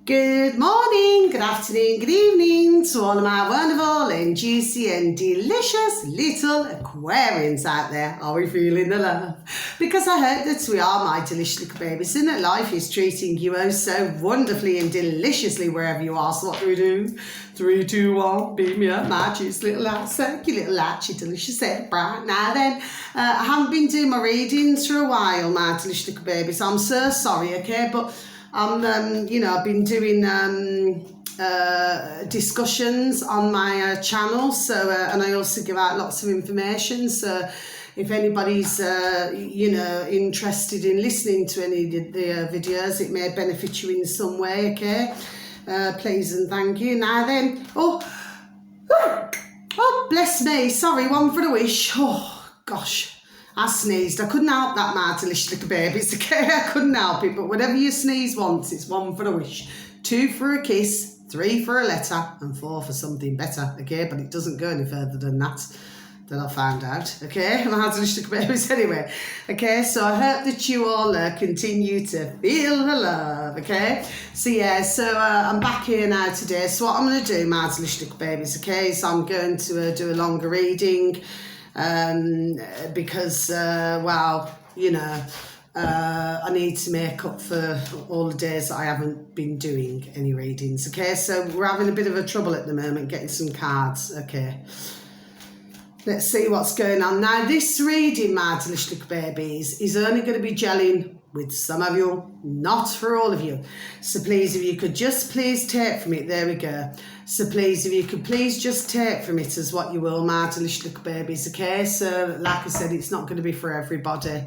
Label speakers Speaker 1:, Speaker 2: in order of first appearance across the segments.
Speaker 1: Good morning, good afternoon, good evening to all of my wonderful and juicy and delicious little Aquarians out there. Are we feeling the love? Because I hope that we are, my delicious little babies, and that life is treating you oh so wonderfully and deliciously wherever you are. So what do we do? 3, 2, 1, beam me up, my juice little light, soak your little light, your delicious head bright. Now then, I haven't been doing my readings for a while, my delicious little babies. I'm so sorry, okay, but I've been doing discussions on my channel, so and I also give out lots of information. So if anybody's interested in listening to any of the videos, it may benefit you in some way. Okay, please and thank you. Now then, oh bless me. Sorry, one for the wish. Oh gosh. I sneezed. I couldn't help that, my delicious little babies, okay? I couldn't help it, but whatever you sneeze once, it's 1 for a wish, 2 for a kiss, 3 for a letter, and 4 for something better, okay? But it doesn't go any further than that I found out, okay? My delicious little babies anyway, okay? So I hope that you all continue to feel the love, okay? So yeah, I'm back here now today. So what I'm going to do, my delicious little babies, okay, is I'm going to do a longer reading, because I need to make up for all the days that I haven't been doing any readings, okay? So we're having a bit of a trouble at the moment getting some cards, okay? Let's see what's going on. Now this reading, my delicious little babies, is only going to be gelling with some of you, not for all of you. So please, if you could just please take from it, there we go. So please, if you could please just take from it as what you will, my delicious little babies, okay? So like I said, it's not going to be for everybody,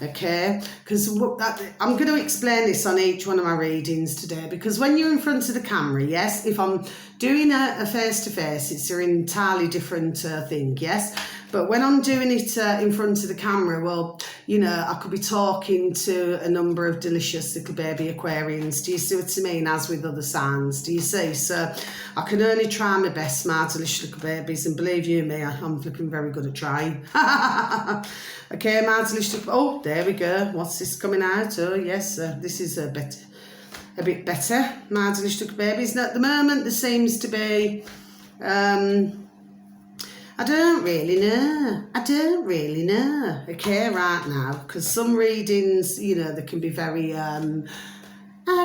Speaker 1: okay? Because I'm going to explain this on each one of my readings today, because when you're in front of the camera, yes, if I'm doing a face-to-face, it's an entirely different thing, yes? But when I'm doing it in front of the camera, well, I could be talking to a number of delicious little baby Aquarians. Do you see what I mean? As with other signs, do you see? So I can only try my best, my delicious little babies, and believe you me, I'm looking very good at trying. Okay, my delicious little, oh, there we go. What's this coming out? Oh, yes, this is a bit better, my delicious little babies. Now, at the moment, there seems to be, I don't really know, okay, right now, because some readings, they can be very, I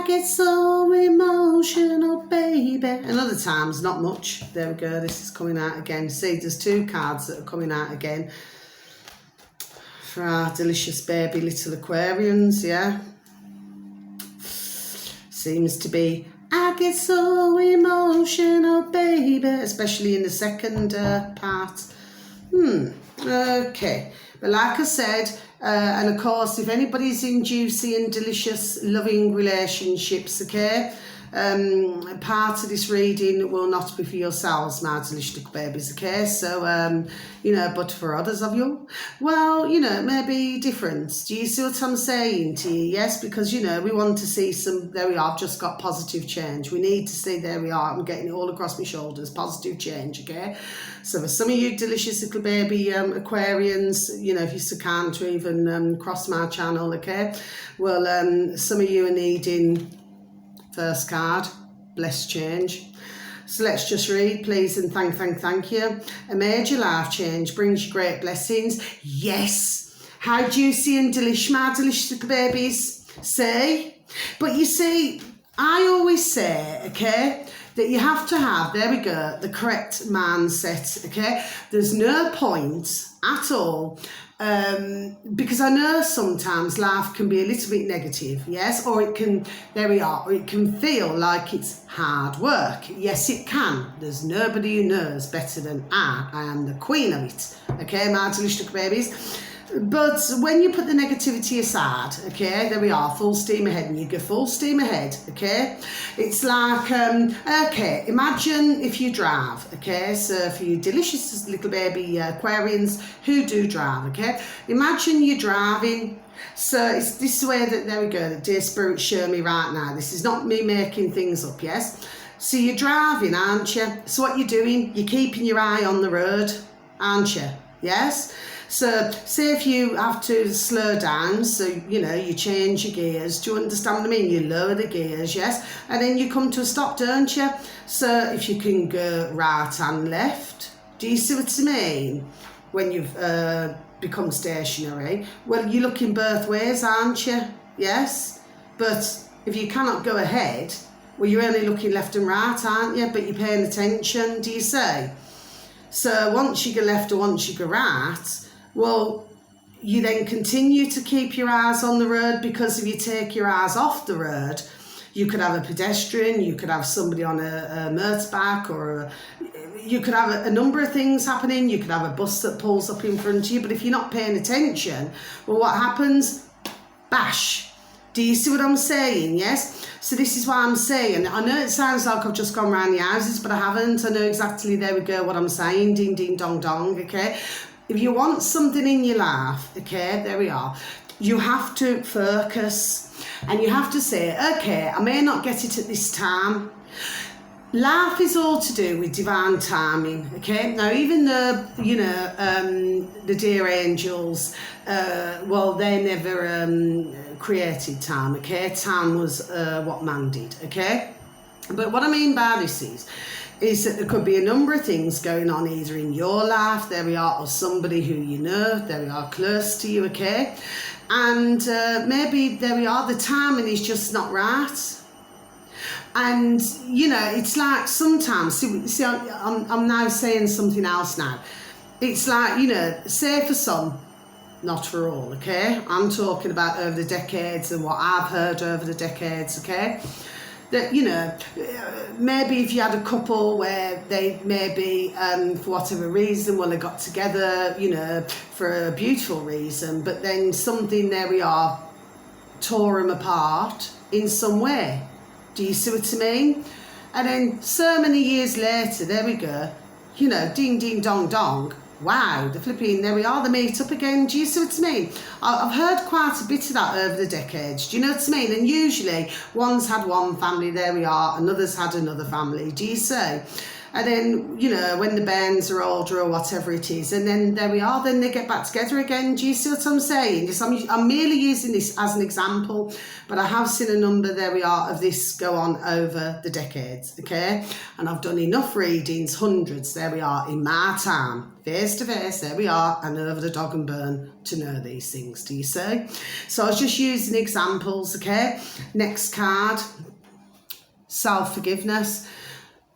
Speaker 1: get so emotional, baby, and other times, not much. There we go, this is coming out again. See, there's 2 cards that are coming out again for our delicious baby little Aquarians, yeah. Seems to be, I get so emotional, baby, especially in the second part. Okay. But like I said, and of course, if anybody's in juicy and delicious loving relationships, okay, part of this reading will not be for yourselves, my delicious little babies, okay? So, but for others of you, well, it may be different. Do you see what I'm saying to you? Yes, because, we want to see some, there we are, I've just got positive change. We need to see, there we are, I'm getting it all across my shoulders, positive change, okay? So for some of you delicious little baby Aquarians, if you succumb to even cross my channel, okay? Well, some of you are needing, first card, blessed change. So let's just read, please, and thank you. A major life change brings you great blessings. Yes. How juicy and delish, my delicious little babies. See? But you see, I always say, okay, that you have to have, there we go, the correct mindset, okay? There's no point at all, because I know sometimes life can be a little bit negative, yes, or it can, there we are, or it can feel like it's hard work. Yes, it can. There's nobody who knows better than I am the queen of it, okay, my delicious little babies. But when you put the negativity aside, okay, there we are, full steam ahead, and you go full steam ahead, okay, it's like, okay, imagine if you drive, okay, so for you delicious little baby Aquarians who do drive, okay, imagine you're driving. So it's this way that, there we go, that dear spirit show me right now. This is not me making things up, yes? So you're driving, aren't you? So what you're doing, you're keeping your eye on the road, aren't you? Yes? So say if you have to slow down, so you know, you change your gears, do you understand what I mean? You lower the gears, yes, and then you come to a stop, don't you? So if you can go right and left, do you see what I mean? When you've become stationary, well, you're looking both ways, aren't you? Yes, but if you cannot go ahead, well, you're only looking left and right, aren't you? But you're paying attention, do you see? So once you go left or once you go right, well, you then continue to keep your eyes on the road, because if you take your eyes off the road, you could have a pedestrian, you could have somebody on a motorbike, or you could have a number of things happening. You could have a bus that pulls up in front of you, but if you're not paying attention, well, what happens? Bash. Do you see what I'm saying? Yes? So this is why I'm saying, I know it sounds like I've just gone round the houses, but I haven't. I know exactly, there we go, what I'm saying. Ding, ding, dong, dong, okay? If you want something in your life, okay, there we are, you have to focus, and you have to say, okay, I may not get it at this time. Life is all to do with divine timing, okay? Now, even though, you know, the dear angels, well, they never created time, okay? Time was what man did, okay? But what I mean by this is that there could be a number of things going on either in your life, there we are, or somebody who you know, there we are, close to you, okay? And maybe, there we are, the timing is just not right. And, you know, it's like sometimes, see I'm now saying something else now. It's like, you know, say for some, not for all, okay? I'm talking about over the decades and what I've heard over the decades, okay? That, you know, maybe if you had a couple where they maybe, for whatever reason, well, they got together, you know, for a beautiful reason, but then something, there we are, tore them apart in some way. Do you see what I mean? And then so many years later, there we go, you know, ding, ding, dong, dong. Wow, the flipping, there we are, they meet up again. Do you see what I mean? I've heard quite a bit of that over the decades. Do you know what I mean? And usually, one's had one family, there we are, another's had another family. Do you see? And then, you know, when the bands are older or whatever it is, and then there we are, then they get back together again. Do you see what I'm saying? Just, I'm merely using this as an example, but I have seen a number, there we are, of this go on over the decades, okay? And I've done enough readings, hundreds, there we are, in my time, face to face, there we are, and over the dog and bone to know these things, do you see? So I was just using examples, okay? Next card, self-forgiveness.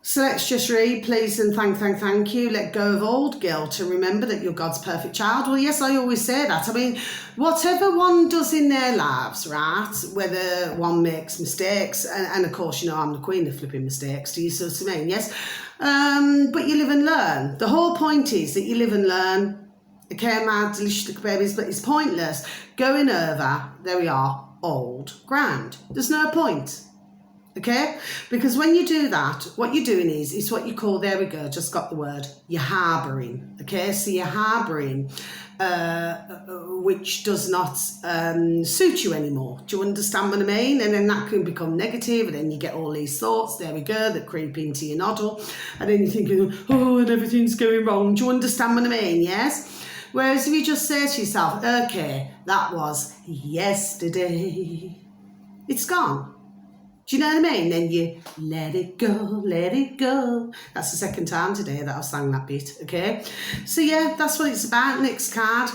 Speaker 1: So let's just read, please and thank you. Let go of old guilt and remember that you're God's perfect child. Well, yes, I always say that. I mean, whatever one does in their lives, right, whether one makes mistakes, and of course, you know, I'm the queen of flipping mistakes, do you see what I mean? Yes. But you live and learn. The whole point is that you live and learn. Okay, my delicious little babies, but it's pointless going over, there we are, old ground. There's no point. Okay, because when you do that, what you're doing is what you call, there we go, just got the word, you're harbouring. Okay, so you're harbouring, which does not suit you anymore. Do you understand what I mean? And then that can become negative, and then you get all these thoughts, there we go, that creep into your noddle, and then you're thinking, oh, and everything's going wrong. Do you understand what I mean? Yes. Whereas if you just say to yourself, okay, that was yesterday, it's gone. Do you know what I mean? Then you let it go, let it go. That's the second time today that I've sang that bit, okay? So yeah, that's what it's about. Next card,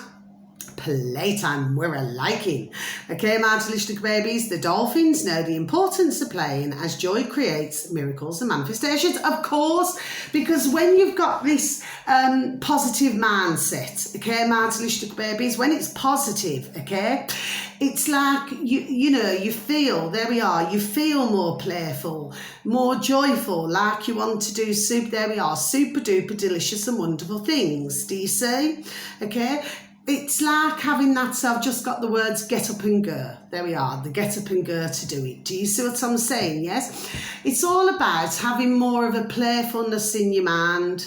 Speaker 1: playtime. We're a liking. Okay, my delicious little babies, the dolphins know the importance of playing as joy creates miracles and manifestations. Of course, because when you've got this positive mindset, okay, my delicious little babies, when it's positive, okay, it's like, you know, you feel, there we are, you feel more playful, more joyful, like you want to do there we are, super duper delicious and wonderful things. Do you see? Okay. It's like having that, so I've just got the words get up and go. There we are, the get up and go to do it. Do you see what I'm saying? Yes. It's all about having more of a playfulness in your mind.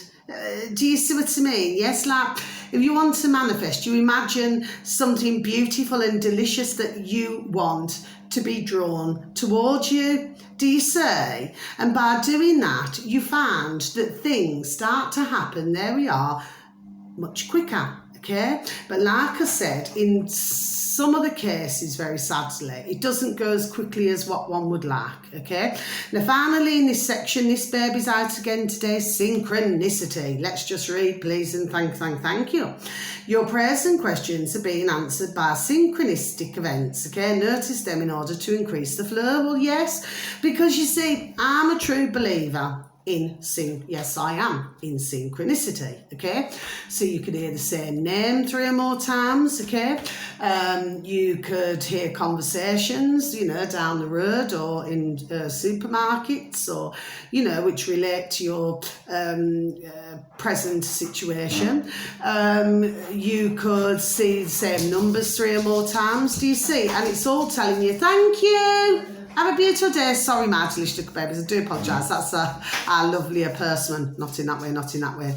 Speaker 1: Do you see what I mean? Yes, like if you want to manifest, you imagine something beautiful and delicious that you want to be drawn towards you. Do you see? And by doing that, you find that things start to happen, there we are, much quicker. okay? But like I said, in some of the cases, very sadly, it doesn't go as quickly as what one would like, okay? Now, finally, in this section, this baby's out again today, synchronicity. Let's just read, please, and thank you. Your prayers and questions are being answered by synchronistic events, okay? Notice them in order to increase the flow. Well, yes, because you see, I'm a true believer in yes, I am in synchronicity, okay? So you could hear the same name 3 or more times, okay? You could hear conversations, you know, down the road or in supermarkets, or, you know, which relate to your present situation. You could see the same numbers 3 or more times, do you see? And it's all telling you, thank you. Have a beautiful day. Sorry, my delicious babies. I do apologise. That's our lovelier person. Not in that way, not in that way.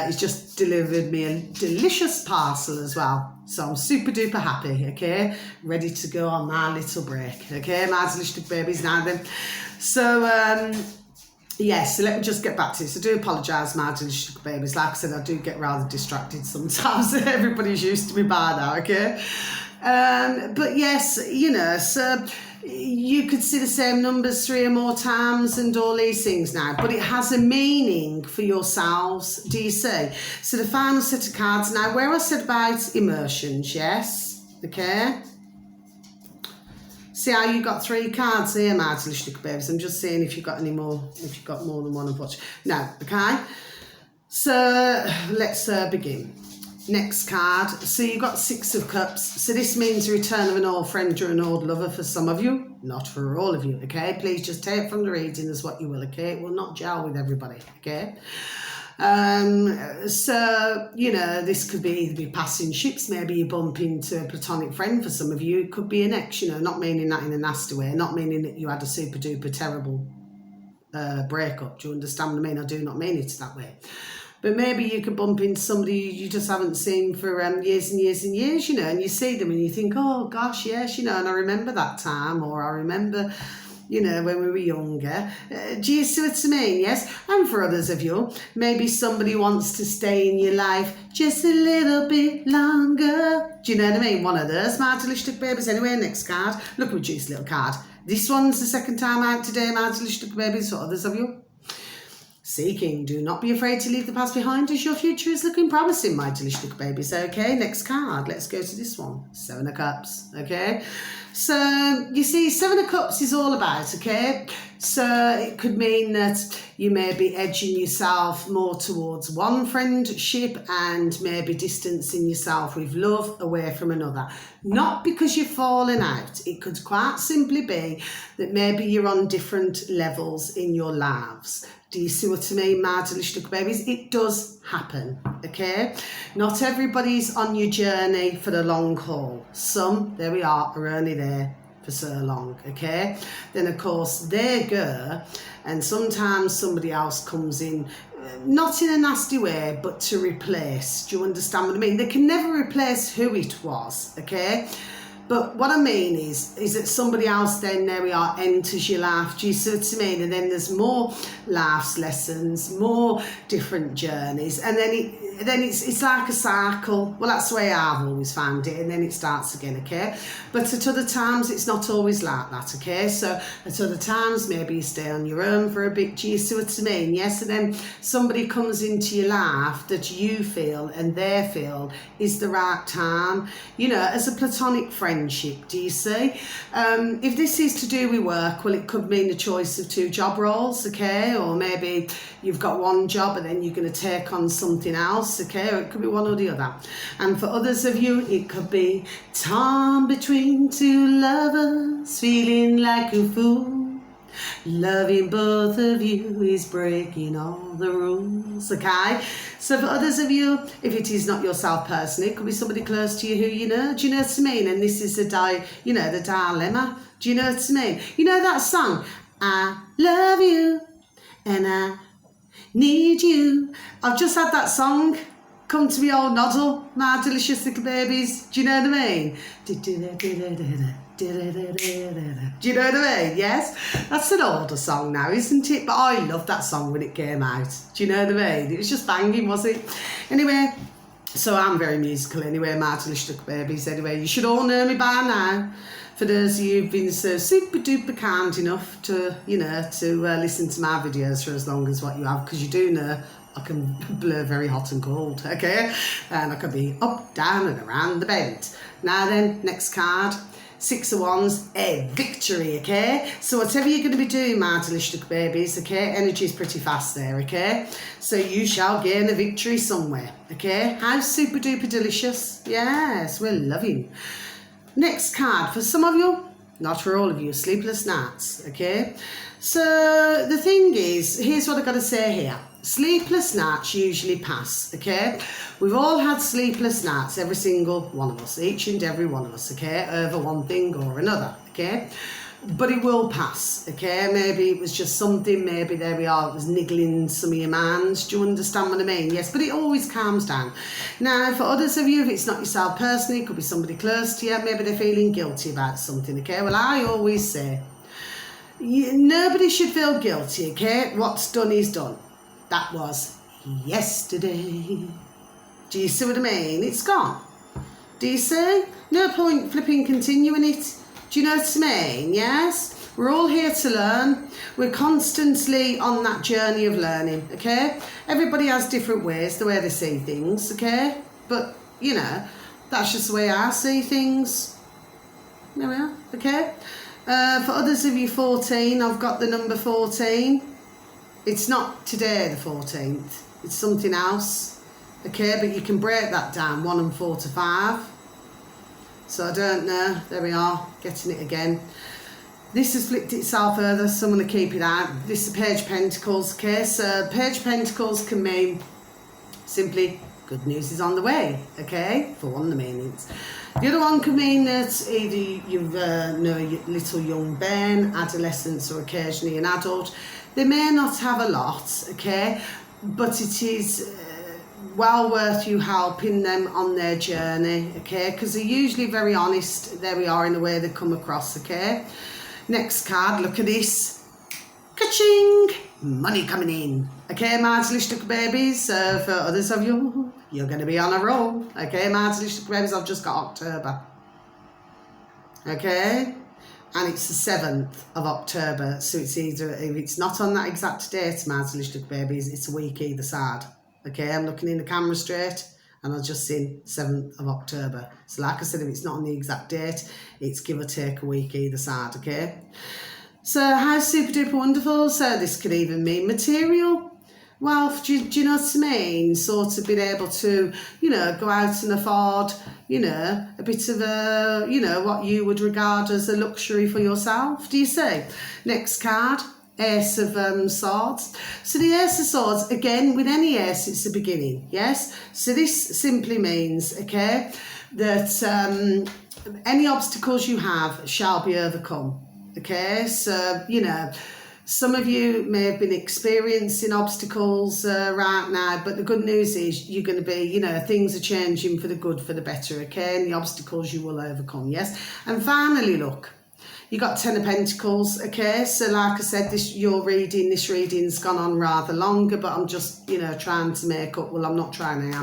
Speaker 1: He's just delivered me a delicious parcel as well. So I'm super duper happy, okay? Ready to go on my little break, okay? My delicious babies now then. So, yes, so let me just get back to this. I do apologise, my delicious babies. Like I said, I do get rather distracted sometimes. Everybody's used to me by now, okay? But yes, you know, so you could see the same numbers 3 or more times and all these things now, but it has a meaning for yourselves, do you see? So the final set of cards now, where I said about emotions, yes, okay? See how you got 3 cards here, my delicious babies. I'm just seeing if you've got any more, if you've got more than one of what. No, okay? So let's begin. Next card, so you've got 6 of Cups. So this means a return of an old friend or an old lover for some of you, not for all of you, okay? Please just take from the reading as what you will, okay? It will not gel with everybody, okay? So, you know, this could either be passing ships, maybe you bump into a platonic friend for some of you. It could be an ex, you know, not meaning that in a nasty way, not meaning that you had a super duper terrible breakup. Do you understand what I mean? I do not mean it that way. But maybe you could bump into somebody you just haven't seen for years and years and years, you know, and you see them and you think, oh, gosh, yes, you know, and I remember that time, or I remember, you know, when we were younger. Do you see what I mean? Yes. And for others of you, maybe somebody wants to stay in your life just a little bit longer. Do you know what I mean? One of those, my delicious babies. Anyway, next card. Look at this little card. This one's the second time out today, my delicious babies, for others of you. Seeking, do not be afraid to leave the past behind as your future is looking promising, my delicious babies. Okay, next card. Let's go to this one. 7 of Cups. Okay, so you see, 7 of Cups is all about, okay, so it could mean that you may be edging yourself more towards one friendship and maybe distancing yourself with love away from another. Not because you've fallen out. It could quite simply be that maybe you're on different levels in your lives. Do you see what I mean, my delicious babies? It does happen, okay? Not everybody's on your journey for the long haul. Some, there we are only there for so long, okay? Then, of course, they go, and sometimes somebody else comes in, not in a nasty way, but to replace. Do you understand what I mean? They can never replace who it was, okay? But what I mean is that somebody else then, there we are, enters your life. Do you see what I mean? And then there's more life's lessons, more different journeys. And then it's like a cycle. Well, that's the way I've always found it. And then it starts again, okay? But at other times, it's not always like that, okay? So at other times, maybe you stay on your own for a bit. Do you see what I mean? Yes, and then somebody comes into your life that you feel and they feel is the right time. You know, as a platonic friendship, do you see? If this is to do with work, well, it could mean the choice of 2 job roles, okay? Or maybe you've got one job and then you're going to take on something else, okay? Or it could be one or the other. And for others of you, it could be torn between 2 lovers, feeling like a fool. Loving both of you is breaking all the rules, okay? So for others of you, if it is not yourself personally, it could be somebody close to you who you know. Do you know what I mean? And this is the dilemma. Do you know what I mean? You know that song, I love you and I need you. I've just had that song come to me old noddle, my delicious little babies. Do you know what I mean? Do you know what I mean? Yes? That's an older song now, isn't it? But I loved that song when it came out. Do you know what I mean? It was just banging, was it? Anyway, So I'm very musical anyway, my delicious little babies. Anyway, you should all know me by now. For those of you who've been so super duper kind enough to, listen to my videos for as long as what you have, because you do know I can blur very hot and cold, okay? And I can be up, down and around the bend. Now then, next card. 6 of Wands, a victory, okay? So whatever you're going to be doing, my delicious little babies, okay? Energy is pretty fast there, okay? So you shall gain a victory somewhere, okay? How super duper delicious? Yes, we're loving. Next card, for some of you, not for all of you, sleepless nights, okay? So the thing is, here's what I've got to say here. Sleepless nights usually pass, okay? We've all had sleepless nights, every single one of us, each and every one of us, okay? Over one thing or another, okay? But it will pass, okay? Maybe it was just something, maybe there we are, it was niggling some of your minds. Do you understand what I mean? Yes, but it always calms down. Now, for others of you, if it's not yourself personally, it could be somebody close to you, maybe they're feeling guilty about something, okay? Well, I always say, nobody should feel guilty, okay? What's done is done. That was yesterday. Do you see what I mean? It's gone. Do you see? No point flipping continuing it. Do you know what I mean? Yes? We're all here to learn. We're constantly on that journey of learning, okay? Everybody has different ways, the way they see things, okay? But, that's just the way I see things. There we are, okay? For others of you 14, I've got the number 14. It's not today, the 14th. It's something else, okay? But you can break that down, 1 and 4 to 5. So I don't know. There we are, getting it again. This has flipped itself further, so I'm going to keep it out. This is Page of Pentacles, okay? So Page of Pentacles can mean simply good news is on the way, okay? For one of the meanings. The other one can mean that either you've your little young bairn, adolescents, or occasionally an adult. They may not have a lot, okay, but it is well worth you helping them on their journey, okay, because they're usually very honest. There we are in the way they come across, okay. Next card, look at this. Ka-ching! Money coming in. Okay, my delicious little babies. For others of you, you're going to be on a roll. Okay, my delicious little babies, I've just got October. Okay. And it's the 7th of October, so it's either, if it's not on that exact date, my delicious little babies, it's a week either side. Okay, I'm looking in the camera straight, and I've just seen 7th of October. So like I said, if it's not on the exact date, it's give or take a week either side, okay? So how super duper wonderful. So this could even mean material wealth, do you know what I mean? Sort of being able to, go out and afford, a bit of a, what you would regard as a luxury for yourself. Do you see? Next card, Ace of Swords. So the Ace of Swords, again, with any ace, it's the beginning, yes? So this simply means, okay, that any obstacles you have shall be overcome, okay? So, some of you may have been experiencing obstacles right now, but the good news is you're going to be, things are changing for the good, for the better, okay? And the obstacles you will overcome, yes? And finally, look, you got 10 of Pentacles, okay? So like I said, this reading's gone on rather longer, but I'm just, trying to make up, well, I'm not trying,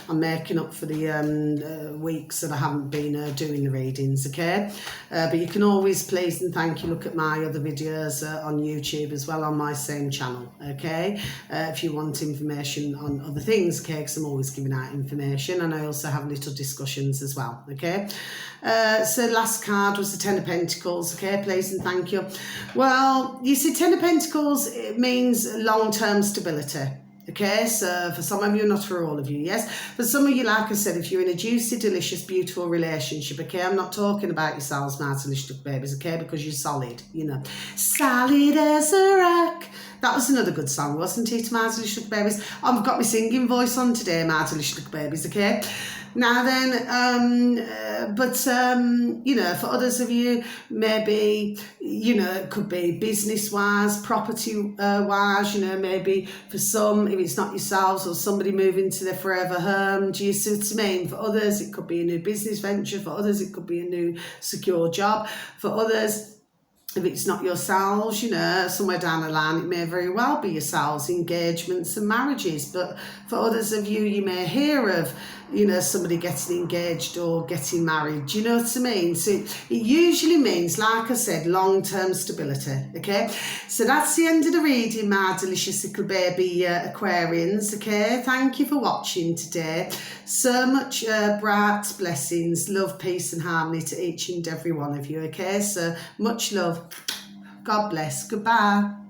Speaker 1: I'm making up for the weeks that I haven't been doing the readings, okay? But you can always, please and thank you, look at my other videos on YouTube as well on my same channel, okay? If you want information on other things, okay? Because I'm always giving out information, and I also have little discussions as well, okay? So last card was the 10 of Pentacles, okay? Please and thank you. Well, you see, 10 of Pentacles, it means long-term stability. Okay, so for some of you, not for all of you, yes? For some of you, like I said, if you're in a juicy, delicious, beautiful relationship, okay? I'm not talking about yourselves, my delicious babies, okay? Because you're solid, Solid as a rock. That was another good song, wasn't it, my delicious babies? I've got my singing voice on today, my delicious babies, okay? Now then, for others of you, maybe, it could be business-wise, property-wise, maybe for some, if it's not yourselves or somebody moving to their forever home, do you see what I mean? For others, it could be a new business venture. For others, it could be a new secure job. For others, if it's not yourselves, somewhere down the line, it may very well be yourselves, engagements and marriages. But for others of you, you may hear of, you know, somebody getting engaged or getting married. Do you know what I mean? So it usually means, like I said, long-term stability, okay? So that's the end of the reading, my delicious little baby Aquarians, okay? Thank you for watching today. So much bright blessings, love, peace and harmony to each and every one of you, okay? So much love. God bless. Goodbye.